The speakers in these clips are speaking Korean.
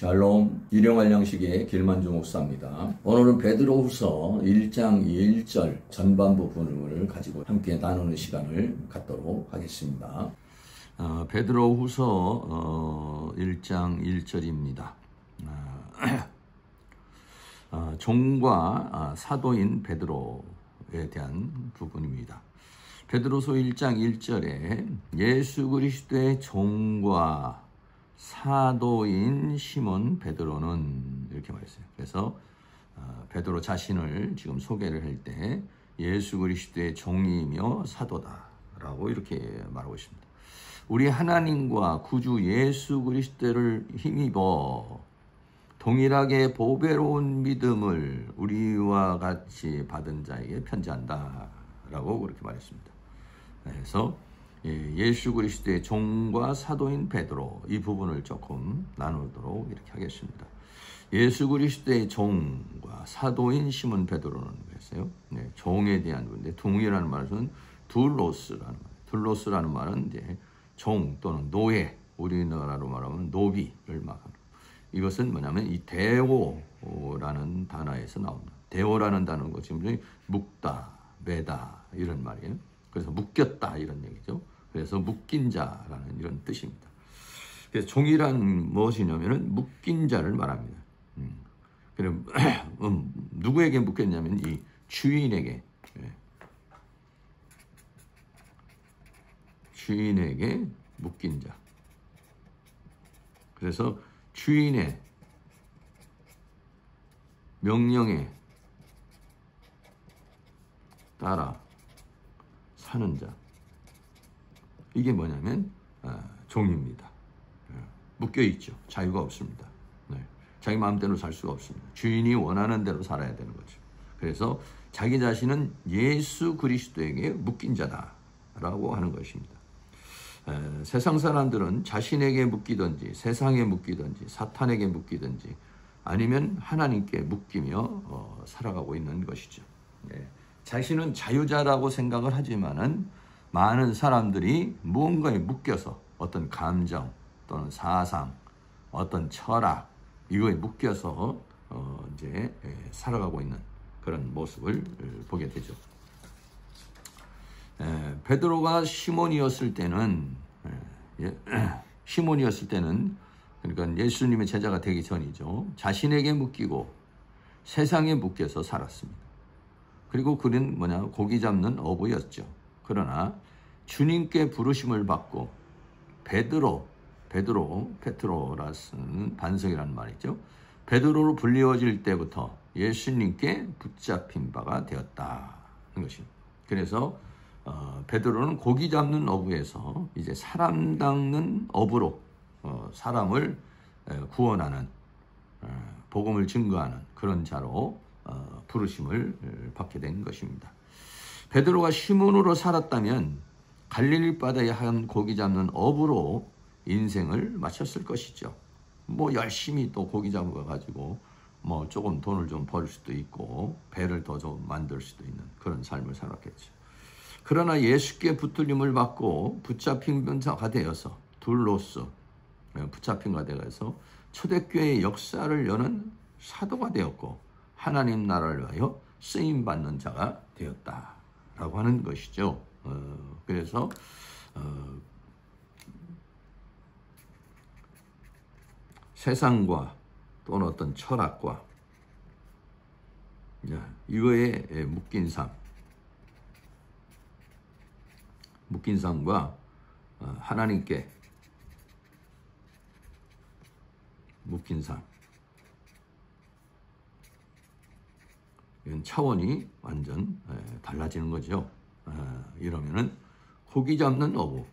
샬롬, 일용할 양식의 길만주 목사입니다. 오늘은 베드로후서 1장 1절 전반부 부분을 가지고 함께 나누는 시간을 갖도록 하겠습니다. 베드로후서 1장 1절입니다. 종과 사도인 베드로에 대한 부분입니다. 베드로서 1장 1절에 예수 그리스도의 종과 사도인 시몬 베드로는 이렇게 말했어요. 그래서 베드로 자신을 지금 소개를 할 때 예수 그리스도의 종이며 사도다라고 이렇게 말하고 있습니다. 우리 하나님과 구주 예수 그리스도를 힘입어 동일하게 보배로운 믿음을 우리와 같이 받은 자에게 편지한다라고 그렇게 말했습니다. 그래서 예수 그리스도의 종과 사도인 베드로 이 부분을 조금 나누도록 이렇게 하겠습니다. 예수 그리스도의 종과 사도인 시몬 베드로는 그랬어요. 종에 대한 건데 동이라는 말은 둘로스라는 말. 둘로스라는 말은 이제 종 또는 노예, 우리나라로 말하면 노비를 말하는. 이것은 뭐냐면 이 데오라는 단어에서 나옵니다. 데오라는 단어는 거 지금 묶다, 매다 이런 말이에요. 그래서 묶였다 이런 얘기죠. 그래서 묶인 자라는 이런 뜻입니다. 그래서 종이란 무엇이냐면은 묶인 자를 말합니다. 그럼 누구에게 묶였냐면 이 주인에게, 주인에게 묶인 자. 그래서 주인의 명령에 따라 사는 자. 이게 뭐냐면 종입니다. 묶여있죠. 자유가 없습니다. 자기 마음대로 살 수가 없습니다. 주인이 원하는 대로 살아야 되는 거죠. 그래서 자기 자신은 예수 그리스도에게 묶인 자다라고 하는 것입니다. 세상 사람들은 자신에게 묶이든지 세상에 묶이든지 사탄에게 묶이든지 아니면 하나님께 묶이며 살아가고 있는 것이죠. 자신은 자유자라고 생각을 하지만은 많은 사람들이 무언가에 묶여서 어떤 감정 또는 사상, 어떤 철학 이거에 묶여서 이제 살아가고 있는 그런 모습을 보게 되죠. 베드로가 시몬이었을 때는 그러니까 예수님의 제자가 되기 전이죠. 자신에게 묶이고 세상에 묶여서 살았습니다. 그리고 그는 고기 잡는 어부였죠. 그러나 주님께 부르심을 받고 페트로라는 반석이라는 말이죠. 베드로로 불리워질 때부터 예수님께 붙잡힌 바가 되었다는 것입니다. 그래서 베드로는 고기 잡는 어부에서 이제 사람 닦는 어부로 사람을 구원하는 복음을 증거하는 그런 자로 부르심을 받게 된 것입니다. 베드로가 시몬으로 살았다면 갈릴리 바다에 한 고기 잡는 어부로 인생을 마쳤을 것이죠. 열심히 또 고기 잡아가지고 조금 돈을 좀 벌 수도 있고 배를 더 좀 만들 수도 있는 그런 삶을 살았겠죠. 그러나 예수께 붙들림을 받고 붙잡힌 자가 되어서 둘로스 붙잡힌 자가 되어서 초대교회의 역사를 여는 사도가 되었고 하나님 나라를 위하여 쓰임받는 자가 되었다라고 하는 것이죠. 그래서 세상과 또는 어떤 철학과 이거에 묶인 삶과 하나님께 묶인 삶 이건 차원이 완전 달라지는 거죠. 이러면은 고기 잡는 어부가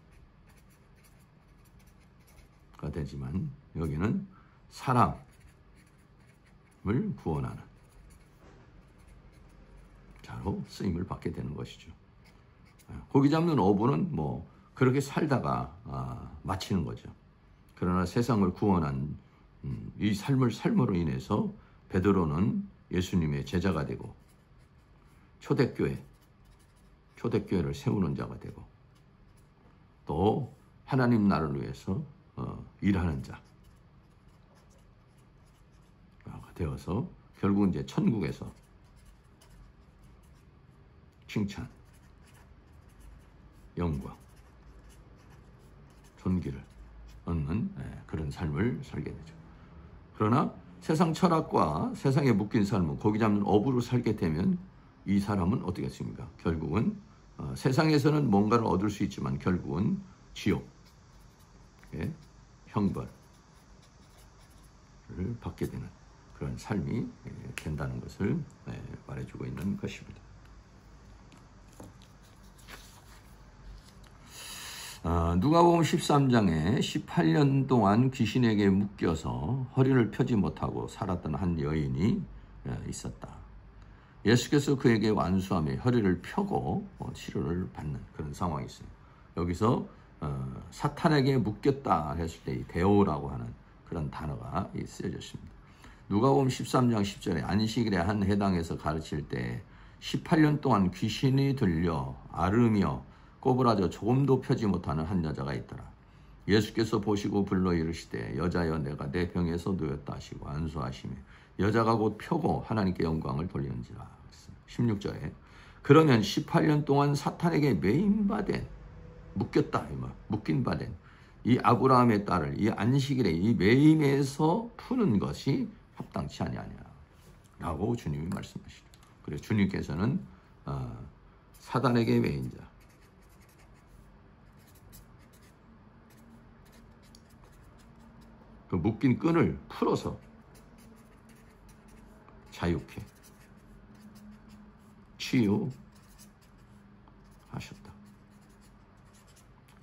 되지만 여기는 사람을 구원하는 자로 쓰임을 받게 되는 것이죠. 고기 잡는 어부는 그렇게 살다가 마치는 거죠. 그러나 세상을 구원한 이 삶으로 인해서 베드로는 예수님의 제자가 되고 초대교회를 세우는 자가 되고 또 하나님 나라를 위해서 일하는 자 되어서 결국은 이제 천국에서 칭찬, 영광, 존귀를 얻는 그런 삶을 살게 되죠. 그러나 세상 철학과 세상에 묶인 삶은 고기 잡는 업으로 살게 되면 이 사람은 어떻게 했습니까? 결국은 세상에서는 뭔가를 얻을 수 있지만 결국은 지옥, 형벌을 받게 되는 그런 삶이 된다는 것을 말해주고 있는 것입니다. 누가복음 13장에 18년 동안 귀신에게 묶여서 허리를 펴지 못하고 살았던 한 여인이 있었다. 예수께서 그에게 완수하며 허리를 펴고 치료를 받는 그런 상황이 있어요. 여기서 사탄에게 묶였다 했을 때 이 데오라고 하는 그런 단어가 쓰여졌습니다. 누가복음 13장 10절에 안식일에 한 회당에서 가르칠 때 18년 동안 귀신이 들려 앓으며 꼬부라져 조금도 펴지 못하는 한 여자가 있더라. 예수께서 보시고 불러 이르시되 여자여 내가 내 병에서 누였다 하시고 안수하시며 여자가 곧 펴고 하나님께 영광을 돌리는지라. 16절에 그러면 18년 동안 사탄에게 매임받은 묶였다 묶인 바된 이 아브라함의 딸을 이 안식일에 이 매임에서 푸는 것이 합당치 아니하냐 라고 주님이 말씀하시죠. 그래서 주님께서는 사단에게 매인 자, 그 묶인 끈을 풀어서 자유케 치유하셨다.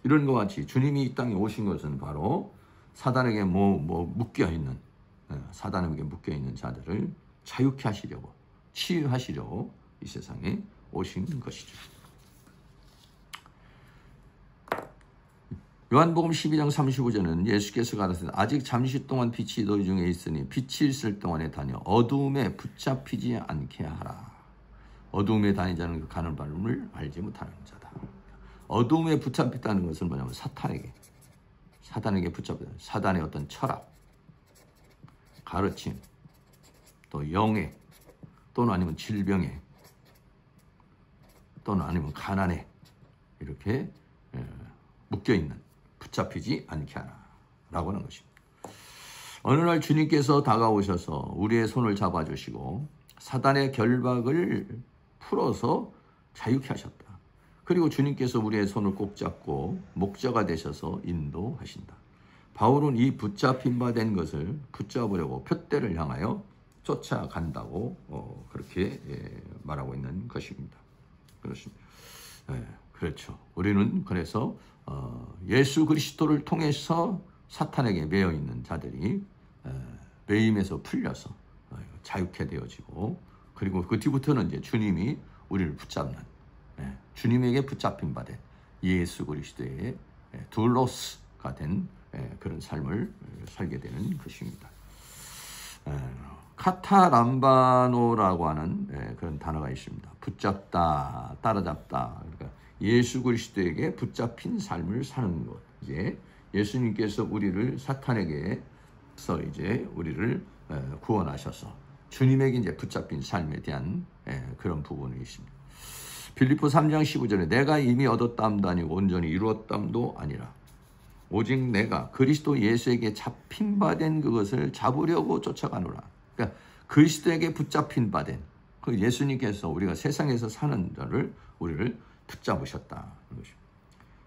이런 것 같이 주님이 이 땅에 오신 것은 바로 사단에게 묶여있는 사단에게 묶여있는 자들을 자유케 하시려고 치유하시려고 이 세상에 오신 것이죠. 요한복음 12장 35절은 예수께서 가라사대 아직 잠시 동안 빛이 너희 중에 있으니 빛이 있을 동안에 다녀 어두움에 붙잡히지 않게 하라. 어두움에 다니자는 그 가는 바람을 알지 못하는 자다. 어두움에 붙잡혔다는 것은 뭐냐면 사단에게 붙잡혔다. 사단의 어떤 철학, 가르침, 또 영에, 또는 아니면 질병에, 또는 아니면 가난에 이렇게 묶여있는 붙잡히지 않게 하라 라고 하는 것입니다. 어느 날 주님께서 다가오셔서 우리의 손을 잡아주시고 사단의 결박을 풀어서 자유케 하셨다. 그리고 주님께서 우리의 손을 꼭 잡고 목자가 되셔서 인도하신다. 바울은 이 붙잡힌 바 된 것을 붙잡으려고 푯대를 향하여 쫓아간다고 그렇게 말하고 있는 것입니다. 그렇습니다. 그렇죠. 우리는 그래서 예수 그리스도를 통해서 사탄에게 매여 있는 자들이 매임에서 풀려서 자유케 되어지고 그리고 그 뒤부터는 이제 주님이 우리를 붙잡는 주님에게 붙잡힌 바 된 예수 그리스도의 둘로스가 된 그런 삶을 살게 되는 것입니다. 카타람바노라고 하는 그런 단어가 있습니다. 붙잡다, 따라잡다. 그러니까 예수 그리스도에게 붙잡힌 삶을 사는 것. 이제 예수님께서 우리를 사탄에게서 이제 우리를 구원하셔서 주님에게 이제 붙잡힌 삶에 대한 그런 부분이 있습니다. 빌립보 3장 15절에 내가 이미 얻었담도 아니고 온전히 이루었담도 아니라 오직 내가 그리스도 예수에게 잡힌 바 된 그것을 잡으려고 쫓아가노라. 그러니까 그리스도에게 붙잡힌 바 된 그 예수님께서 우리가 세상에서 사는 자를 우리를 붙잡으셨다.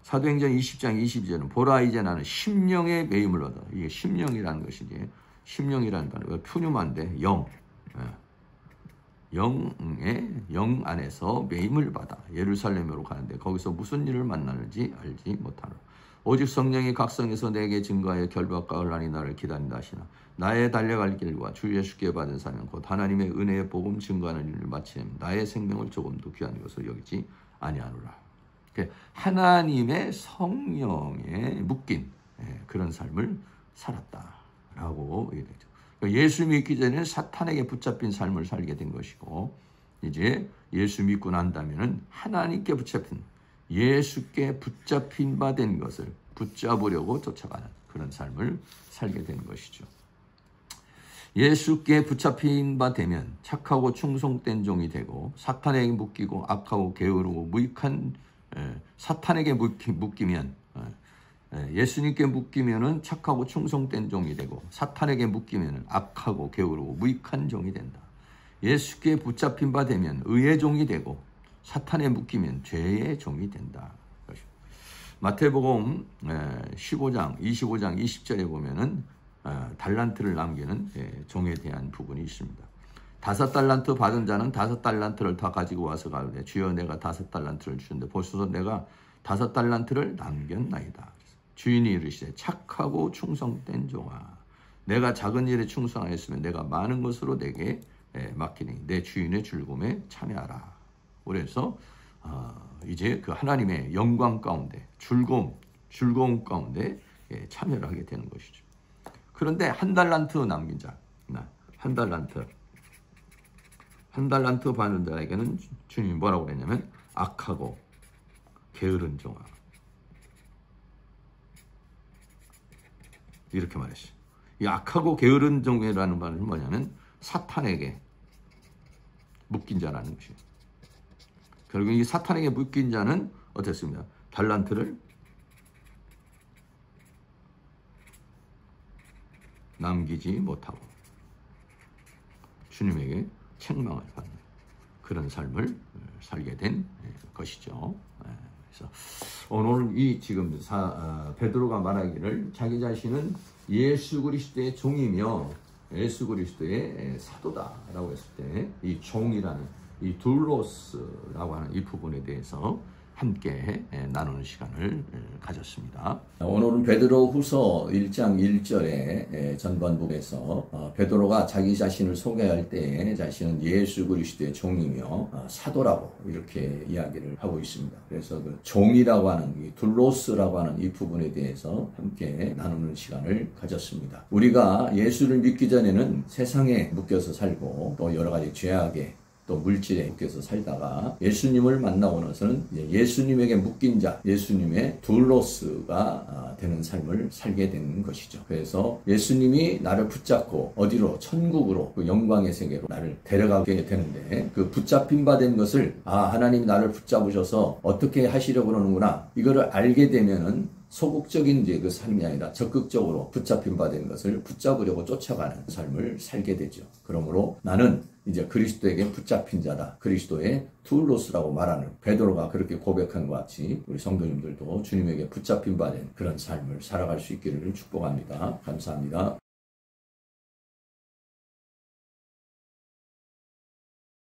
사도행전 20장 22절은 보라 이제 나는 심령의 매임을 얻어. 이게 심령이라는 것이 이제 심령이라는 단어가 푸뉴마인데 영 안에서 매임을 받아 예루살렘으로 가는데 거기서 무슨 일을 만나는지 알지 못하노라. 오직 성령이 각성에서 내게 증거하여 결박과 혼란이 나를 기다린다 하시나 나의 달려갈 길과 주 예수께 받은 사명 곧 하나님의 은혜의 복음 증거하는 일을 마치면 나의 생명을 조금도 귀한 것으로 여기지 아니하노라. 하나님의 성령에 묶인 그런 삶을 살았다라고 얘기되죠. 예수 믿기 전에는 사탄에게 붙잡힌 삶을 살게 된 것이고 이제 예수 믿고 난다면은 하나님께 붙잡힌 예수께 붙잡힌 바 된 것을 붙잡으려고 쫓아가는 그런 삶을 살게 되는 것이죠. 예수께 붙잡힌 바 되면 착하고 충성된 종이 되고 사탄에게 묶이고 악하고 게으르고 무익한 사탄에게 묶이면 예수님께 묶이면은 착하고 충성된 종이 되고 사탄에게 묶이면은 악하고 게으르고 무익한 종이 된다. 예수께 붙잡힌 바 되면 의의 종이 되고 사탄에 묶이면 죄의 종이 된다. 마태복음 15장, 25장, 20절에 보면은 달란트를 남기는 종에 대한 부분이 있습니다. 5달란트 받은 자는 5달란트를 다 가지고 와서 가되 주여 내가 5달란트를 주는데 보소서 내가 5달란트를 남겼나이다. 주인이 이르시되 착하고 충성된 종아 내가 작은 일에 충성하였으면 내가 많은 것으로 내게 맡기니 내 주인의 즐거움에 참여하라. 그래서 이제 그 하나님의 영광 가운데 즐거움 가운데 참여를 하게 되는 것이죠. 그런데 1달란트 남긴 자, 1달란트 받는 자에게는 주님이 뭐라고 그랬냐면 악하고 게으른 종아 이렇게 말했어요. 이 악하고 게으른 종이라는 말은 뭐냐면 사탄에게 묶인 자라는 것이에요. 결국 이 사탄에게 묶인 자는 어떻습니까? 달란트를 남기지 못하고 주님에게 책망을 받는 그런 삶을 살게 된 것이죠. 그래서 오늘 이 지금 베드로가 말하기를 자기 자신은 예수 그리스도의 종이며 예수 그리스도의 사도다라고 했을 때 이 종이라는 이 둘로스라고 하는 이 부분에 대해서 함께 나누는 시간을 가졌습니다. 오늘은 베드로후서 1장 1절의 전반부에서 베드로가 자기 자신을 소개할 때 자신은 예수 그리스도의 종이며 사도라고 이렇게 이야기를 하고 있습니다. 그래서 그 종이라고 하는 이 둘로스라고 하는 이 부분에 대해서 함께 나누는 시간을 가졌습니다. 우리가 예수를 믿기 전에는 세상에 묶여서 살고 또 여러 가지 죄악에 또 물질에 묶여서 살다가 예수님을 만나고 나서는 예수님에게 묶인 자, 예수님의 둘로스가 되는 삶을 살게 되는 것이죠. 그래서 예수님이 나를 붙잡고 어디로 천국으로 그 영광의 세계로 나를 데려가게 되는데 그 붙잡힌 바 된 것을 하나님이 나를 붙잡으셔서 어떻게 하시려고 그러는구나 이거를 알게 되면은 소극적인 그 삶이 아니라 적극적으로 붙잡힌 바 된 것을 붙잡으려고 쫓아가는 삶을 살게 되죠. 그러므로 나는 이제 그리스도에게 붙잡힌 자다. 그리스도의 둘로스라고 말하는 베드로가 그렇게 고백한 것 같이 우리 성도님들도 주님에게 붙잡힌 바 된 그런 삶을 살아갈 수 있기를 축복합니다. 감사합니다.